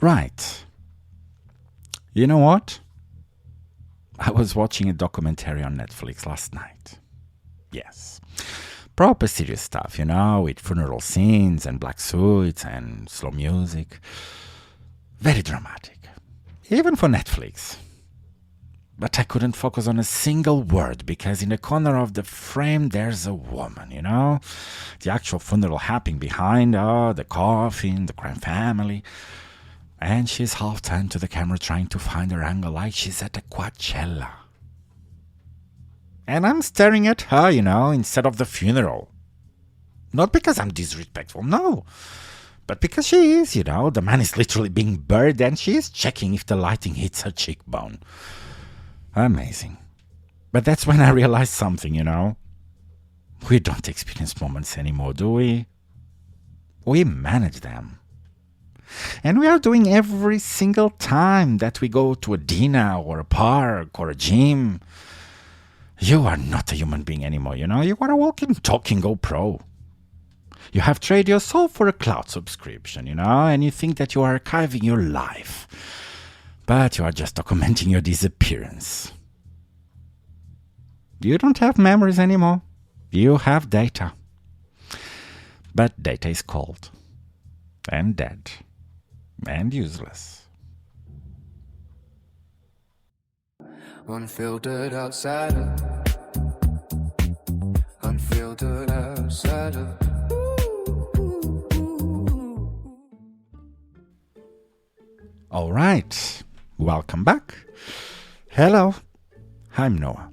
Right. You know what? I was watching a documentary on Netflix last night. Yes. Proper serious stuff, with funeral scenes and black suits and slow music. Very dramatic. Even for Netflix. But I couldn't focus on a single word because in the corner of the frame there's a woman, The actual funeral happening behind her, the coffin, the crime family. And she's half turned to the camera trying to find her angle like she's at a Coachella. And I'm staring at her, instead of the funeral. Not because I'm disrespectful, no. But because she is, the man is literally being buried and she is checking if the lighting hits her cheekbone. Amazing. But that's when I realized something, We don't experience moments anymore, do we? We manage them. And we are doing every single time that we go to a dinner or a park or a gym. You are not a human being anymore, You are a walking, talking GoPro. You have traded your soul for a cloud subscription, and you think that you are archiving your life. But you are just documenting your disappearance. You don't have memories anymore. You have data. But data is cold. And dead. And useless. Unfiltered outsider. Unfiltered outsider. All right. Welcome back. Hello. I'm Noah.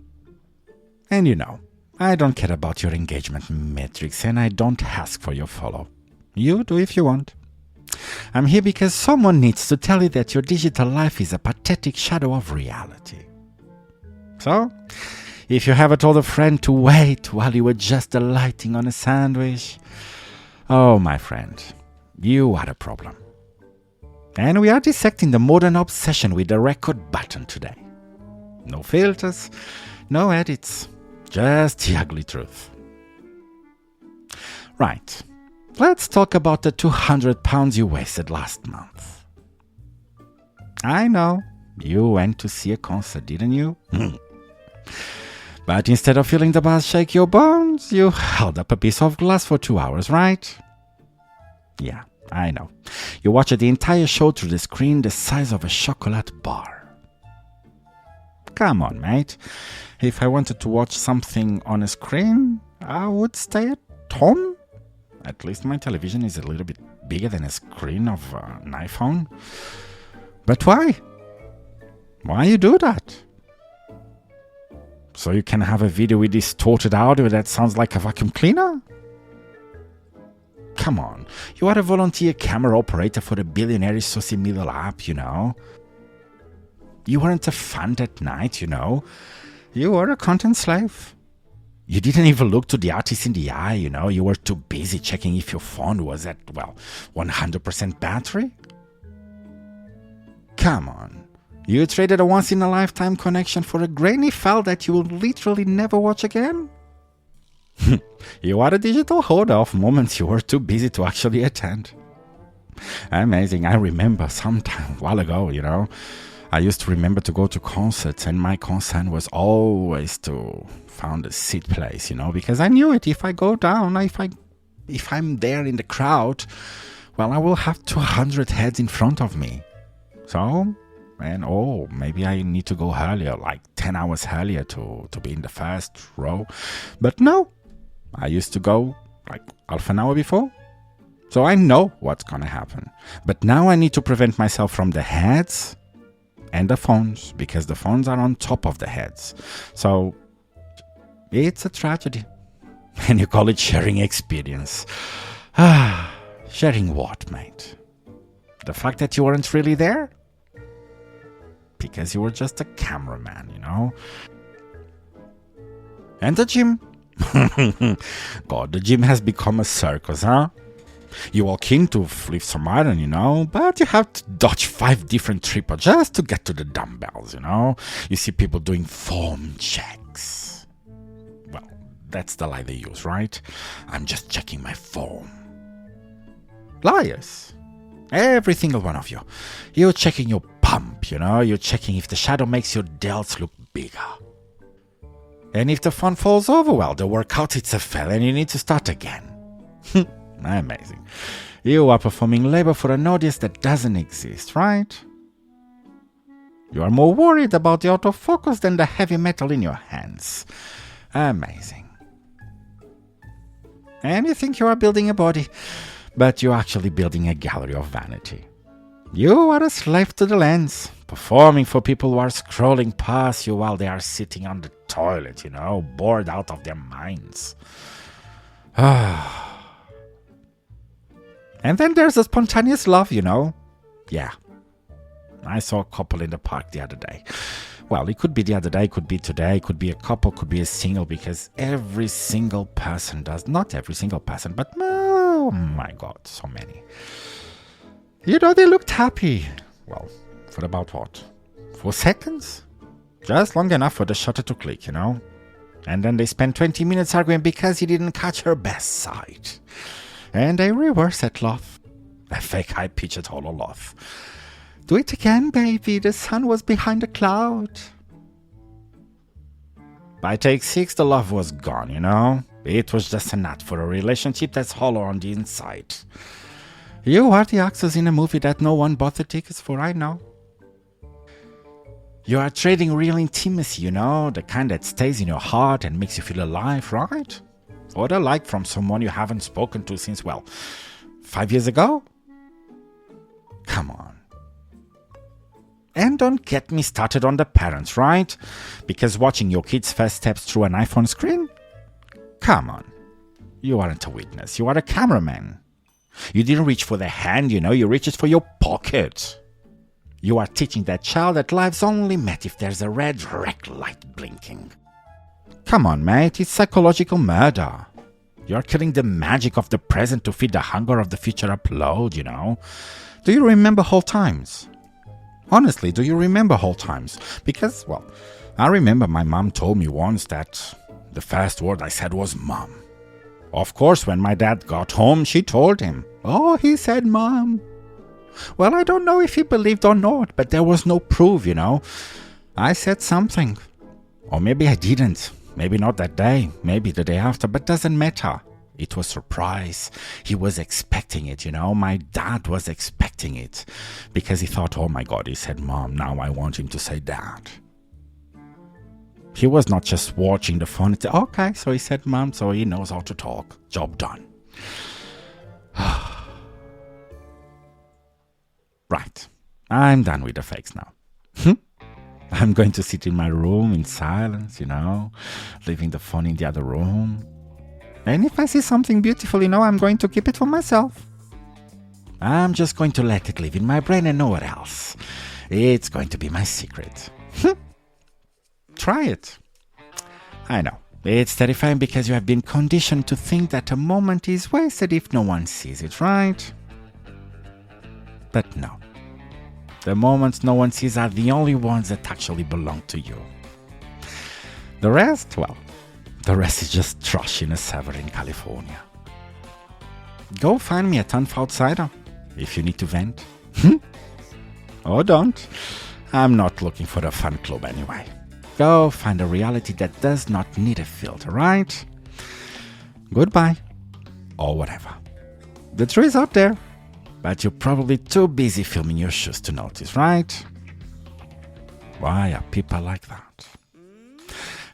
And I don't care about your engagement metrics and I don't ask for your follow. You do if you want. I'm here because someone needs to tell you that your digital life is a pathetic shadow of reality. So, if you haven't told a friend to wait while you were just alighting on a sandwich, oh, my friend, you are a problem. And we are dissecting the modern obsession with the record button today. No filters, no edits, just the ugly truth. Right, let's talk about the 200 pounds you wasted last month. I know, you went to see a concert, didn't you? But instead of feeling the buzz shake your bones, you held up a piece of glass for 2 hours, right? Yeah, I know. You watched the entire show through the screen the size of a chocolate bar. Come on, mate. If I wanted to watch something on a screen, I would stay at home. At least my television is a little bit bigger than a screen of an iPhone. But why? Why you do that? So you can have a video with distorted audio that sounds like a vacuum cleaner? Come on, you are a volunteer camera operator for a billionaire social media app, You weren't a fan that night, You were a content slave. You didn't even look to the artist in the eye, You were too busy checking if your phone was at, 100% battery. Come on. You traded a once-in-a-lifetime connection for a grainy file that you will literally never watch again? You are a digital hoarder of moments you were too busy to actually attend. Amazing. I remember sometime a while ago, I used to remember to go to concerts and my concern was always to find a seat place, because I knew it. If I go down, if I'm there in the crowd, I will have 200 heads in front of me. So, maybe I need to go earlier, like 10 hours earlier to be in the first row. But no, I used to go like half an hour before. So I know what's going to happen. But now I need to prevent myself from the heads and the phones, because the phones are on top of the heads. So it's a tragedy. And you call it sharing experience. Sharing what, mate? The fact that you weren't really there? Because you were just a cameraman, And the gym? God, the gym has become a circus, huh? You walk in to lift some iron, but you have to dodge 5 different triples just to get to the dumbbells, You see people doing form checks. Well, that's the lie they use, right? I'm just checking my form. Liars. Every single one of you. You're checking your pump, you're checking if the shadow makes your delts look bigger. And if the fun falls over, well, the workout it's a fail and you need to start again. Amazing. You are performing labor for an audience that doesn't exist, right? You are more worried about the autofocus than the heavy metal in your hands. Amazing. And you think you are building a body, but you're actually building a gallery of vanity. You are a slave to the lens, performing for people who are scrolling past you while they are sitting on the toilet, bored out of their minds. And then there's a spontaneous love, Yeah. I saw a couple in the park the other day. Well, it could be the other day, it could be today, it could be a couple, could be a single, because every single person does. Not every single person, but oh my God, so many. They looked happy. Well, for about what? 4 seconds? Just long enough for the shutter to click, And then they spent 20 minutes arguing because he didn't catch her best side. And they reversed that laugh. A fake high-pitched hollow laugh. Do it again, baby. The sun was behind a cloud. By take 6, the love was gone, It was just an act for a relationship that's hollow on the inside. You are the actors in a movie that no one bought the tickets for, I know. You are trading real intimacy, the kind that stays in your heart and makes you feel alive, right? Or the like from someone you haven't spoken to since, 5 years ago? Come on. And don't get me started on the parents, right? Because watching your kids' first steps through an iPhone screen? Come on. You aren't a witness. You are a cameraman. You didn't reach for their hand, you reached for your pocket. You are teaching that child that life's only met if there's a red rec light blinking. Come on, mate. It's psychological murder. You're killing the magic of the present to feed the hunger of the future upload, Do you remember whole times? Honestly, do you remember whole times? Because, I remember my mom told me once that the first word I said was mom. Of course, when my dad got home, she told him, "Oh, he said mom." Well, I don't know if he believed or not, but there was no proof, I said something. Or maybe I didn't. Maybe not that day. Maybe the day after, but doesn't matter. It was surprise. He was expecting it, My dad was expecting it. Because he thought, oh my God, he said mom, now I want him to say dad. He was not just watching the phone. It's, okay, so he said mom, so he knows how to talk. Job done. Right. I'm done with the fakes now. I'm going to sit in my room in silence, leaving the phone in the other room. And if I see something beautiful, I'm going to keep it for myself. I'm just going to let it live in my brain and nowhere else. It's going to be my secret. Try it. I know. It's terrifying because you have been conditioned to think that a moment is wasted if no one sees it, right? But no. The moments no one sees are the only ones that actually belong to you. The rest, the rest is just trash in a server in California. Go find me at Unfiltered if you need to vent. Or don't. I'm not looking for a fun club anyway. Go find a reality that does not need a filter, right? Goodbye. Or whatever. The truth is out there, but you're probably too busy filming your shoes to notice, right? Why are people like that?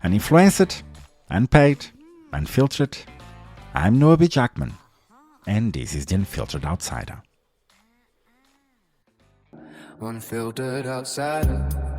Uninfluenced, Unpaid, Unfiltered. I'm Jackman, and this is the Unfiltered Outsider. Unfiltered outsider.